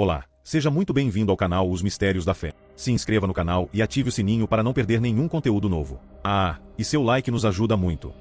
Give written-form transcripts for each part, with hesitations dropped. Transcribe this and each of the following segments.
Olá, seja muito bem-vindo ao canal Os Mistérios da Fé. Se inscreva no canal e ative o sininho para não perder nenhum conteúdo novo. E seu like nos ajuda muito.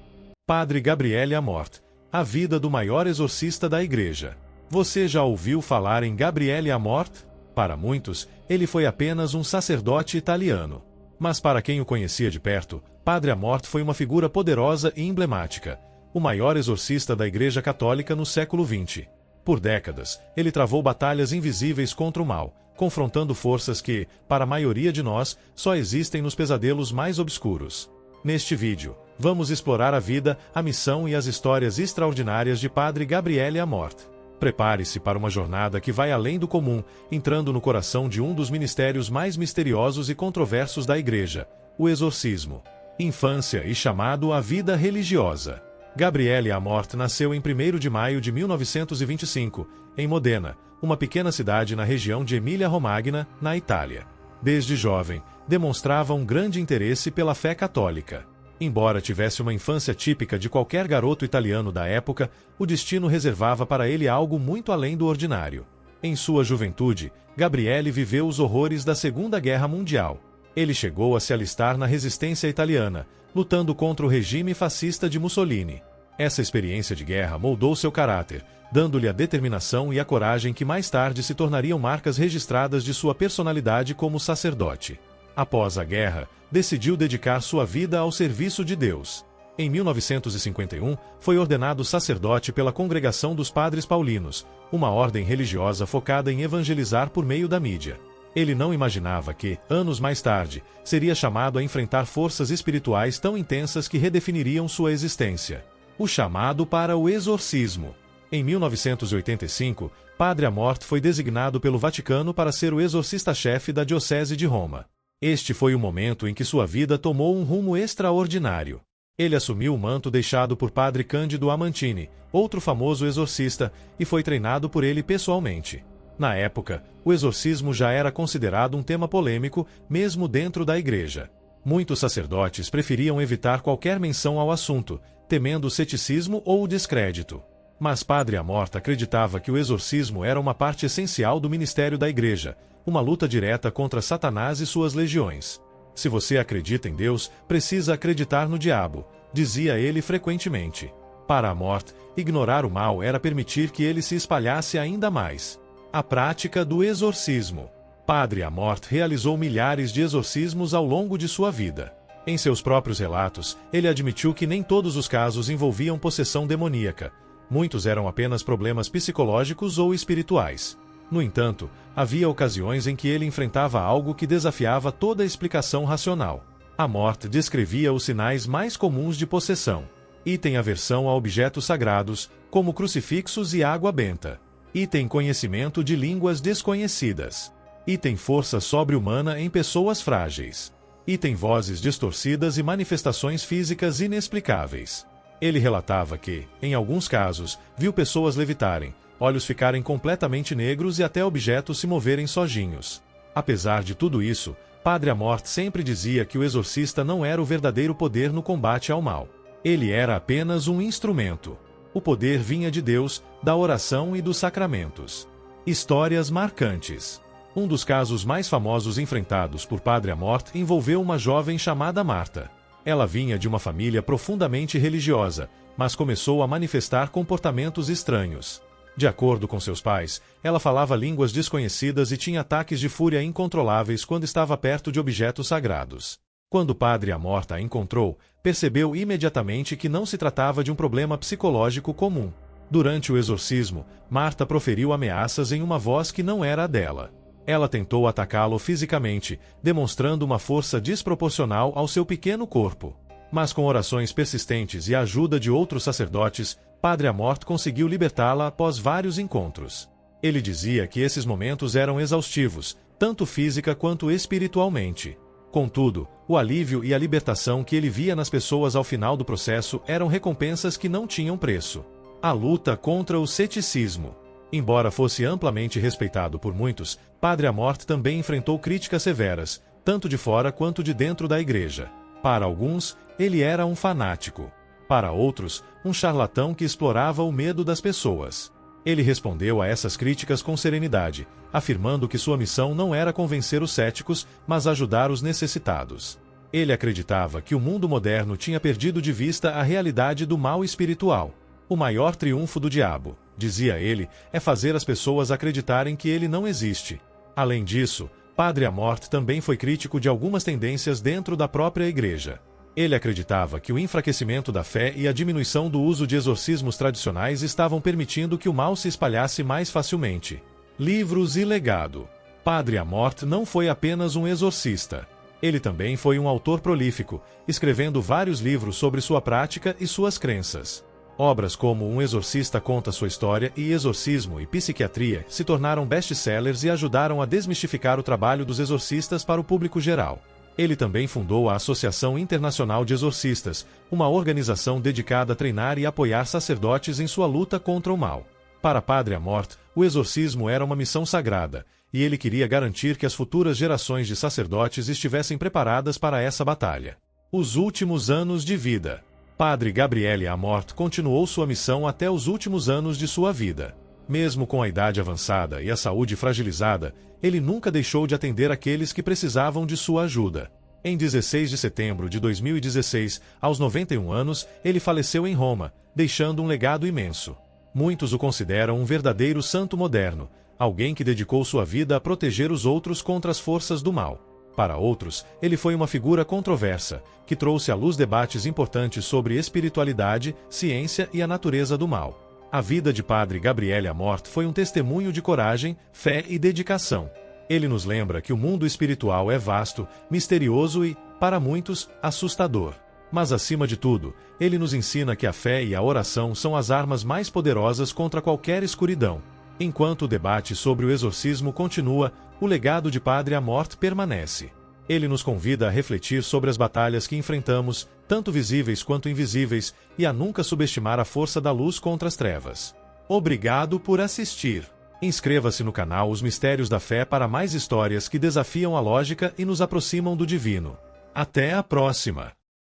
Padre Gabriele Amorth, a vida do maior exorcista da Igreja. Você já ouviu falar em Gabriele Amorth? Para muitos, ele foi apenas um sacerdote italiano. Mas para quem o conhecia de perto, Padre Amorth foi uma figura poderosa e emblemática, o maior exorcista da Igreja Católica no século XX. Por décadas, ele travou batalhas invisíveis contra o mal, confrontando forças que, para a maioria de nós, só existem nos pesadelos mais obscuros. Neste vídeo, vamos explorar a vida, a missão e as histórias extraordinárias de Padre Gabriele Amorth. Prepare-se para uma jornada que vai além do comum, entrando no coração de um dos ministérios mais misteriosos e controversos da Igreja, o exorcismo. Infância e chamado à vida religiosa. Gabriele Amorth nasceu em 1º de maio de 1925, em Modena, uma pequena cidade na região de Emília-Romagna, na Itália. Desde jovem, demonstrava um grande interesse pela fé católica. Embora tivesse uma infância típica de qualquer garoto italiano da época, o destino reservava para ele algo muito além do ordinário. Em sua juventude, Gabriele viveu os horrores da Segunda Guerra Mundial. Ele chegou a se alistar na resistência italiana, lutando contra o regime fascista de Mussolini. Essa experiência de guerra moldou seu caráter, dando-lhe a determinação e a coragem que mais tarde se tornariam marcas registradas de sua personalidade como sacerdote. Após a guerra, decidiu dedicar sua vida ao serviço de Deus. Em 1951, foi ordenado sacerdote pela Congregação dos Padres Paulinos, uma ordem religiosa focada em evangelizar por meio da mídia. Ele não imaginava que, anos mais tarde, seria chamado a enfrentar forças espirituais tão intensas que redefiniriam sua existência. O chamado para o exorcismo. Em 1985, Padre Amorth foi designado pelo Vaticano para ser o exorcista-chefe da Diocese de Roma. Este foi o momento em que sua vida tomou um rumo extraordinário. Ele assumiu o manto deixado por Padre Cândido Amantini, outro famoso exorcista, e foi treinado por ele pessoalmente. Na época, o exorcismo já era considerado um tema polêmico, mesmo dentro da Igreja. Muitos sacerdotes preferiam evitar qualquer menção ao assunto, temendo o ceticismo ou o descrédito. Mas Padre Amorth acreditava que o exorcismo era uma parte essencial do ministério da Igreja, uma luta direta contra Satanás e suas legiões. Se você acredita em Deus, precisa acreditar no diabo, dizia ele frequentemente. Para Amorth, ignorar o mal era permitir que ele se espalhasse ainda mais. A prática do exorcismo. Padre Amorth realizou milhares de exorcismos ao longo de sua vida. Em seus próprios relatos, ele admitiu que nem todos os casos envolviam possessão demoníaca. Muitos eram apenas problemas psicológicos ou espirituais. No entanto, havia ocasiões em que ele enfrentava algo que desafiava toda a explicação racional. Amorth descrevia os sinais mais comuns de possessão. Item aversão a objetos sagrados, como crucifixos e água benta. Item conhecimento de línguas desconhecidas. Item força sobre-humana em pessoas frágeis. Item vozes distorcidas e manifestações físicas inexplicáveis. Ele relatava que, em alguns casos, viu pessoas levitarem, olhos ficarem completamente negros e até objetos se moverem sozinhos. Apesar de tudo isso, Padre Amorth sempre dizia que o exorcista não era o verdadeiro poder no combate ao mal. Ele era apenas um instrumento. O poder vinha de Deus, da oração e dos sacramentos. Histórias marcantes. Um dos casos mais famosos enfrentados por Padre Amorth envolveu uma jovem chamada Marta. Ela vinha de uma família profundamente religiosa, mas começou a manifestar comportamentos estranhos. De acordo com seus pais, ela falava línguas desconhecidas e tinha ataques de fúria incontroláveis quando estava perto de objetos sagrados. Quando Padre Amorth a encontrou, percebeu imediatamente que não se tratava de um problema psicológico comum. Durante o exorcismo, Marta proferiu ameaças em uma voz que não era a dela. Ela tentou atacá-lo fisicamente, demonstrando uma força desproporcional ao seu pequeno corpo. Mas com orações persistentes e a ajuda de outros sacerdotes, Padre Amorth conseguiu libertá-la após vários encontros. Ele dizia que esses momentos eram exaustivos, tanto física quanto espiritualmente. Contudo, o alívio e a libertação que ele via nas pessoas ao final do processo eram recompensas que não tinham preço. A luta contra o ceticismo. Embora fosse amplamente respeitado por muitos, Padre Amorth também enfrentou críticas severas, tanto de fora quanto de dentro da Igreja. Para alguns, ele era um fanático. Para outros, um charlatão que explorava o medo das pessoas. Ele respondeu a essas críticas com serenidade, afirmando que sua missão não era convencer os céticos, mas ajudar os necessitados. Ele acreditava que o mundo moderno tinha perdido de vista a realidade do mal espiritual. O maior triunfo do diabo, dizia ele, é fazer as pessoas acreditarem que ele não existe. Além disso, Padre Amorth também foi crítico de algumas tendências dentro da própria igreja. Ele acreditava que o enfraquecimento da fé e a diminuição do uso de exorcismos tradicionais estavam permitindo que o mal se espalhasse mais facilmente. Livros e legado. Padre Amorth não foi apenas um exorcista. Ele também foi um autor prolífico, escrevendo vários livros sobre sua prática e suas crenças. Obras como Um Exorcista Conta Sua História e Exorcismo e Psiquiatria se tornaram best-sellers e ajudaram a desmistificar o trabalho dos exorcistas para o público geral. Ele também fundou a Associação Internacional de Exorcistas, uma organização dedicada a treinar e apoiar sacerdotes em sua luta contra o mal. Para Padre Amorth, o exorcismo era uma missão sagrada, e ele queria garantir que as futuras gerações de sacerdotes estivessem preparadas para essa batalha. Os últimos anos de vida. Padre Gabriele Amorth continuou sua missão até os últimos anos de sua vida. Mesmo com a idade avançada e a saúde fragilizada, ele nunca deixou de atender aqueles que precisavam de sua ajuda. Em 16 de setembro de 2016, aos 91 anos, ele faleceu em Roma, deixando um legado imenso. Muitos o consideram um verdadeiro santo moderno, alguém que dedicou sua vida a proteger os outros contra as forças do mal. Para outros, ele foi uma figura controversa, que trouxe à luz debates importantes sobre espiritualidade, ciência e a natureza do mal. A vida de Padre Gabriele Amorth foi um testemunho de coragem, fé e dedicação. Ele nos lembra que o mundo espiritual é vasto, misterioso e, para muitos, assustador. Mas acima de tudo, ele nos ensina que a fé e a oração são as armas mais poderosas contra qualquer escuridão. Enquanto o debate sobre o exorcismo continua, o legado de Padre Amorth permanece. Ele nos convida a refletir sobre as batalhas que enfrentamos, tanto visíveis quanto invisíveis, e a nunca subestimar a força da luz contra as trevas. Obrigado por assistir. Inscreva-se no canal Os Mistérios da Fé para mais histórias que desafiam a lógica e nos aproximam do divino. Até a próxima!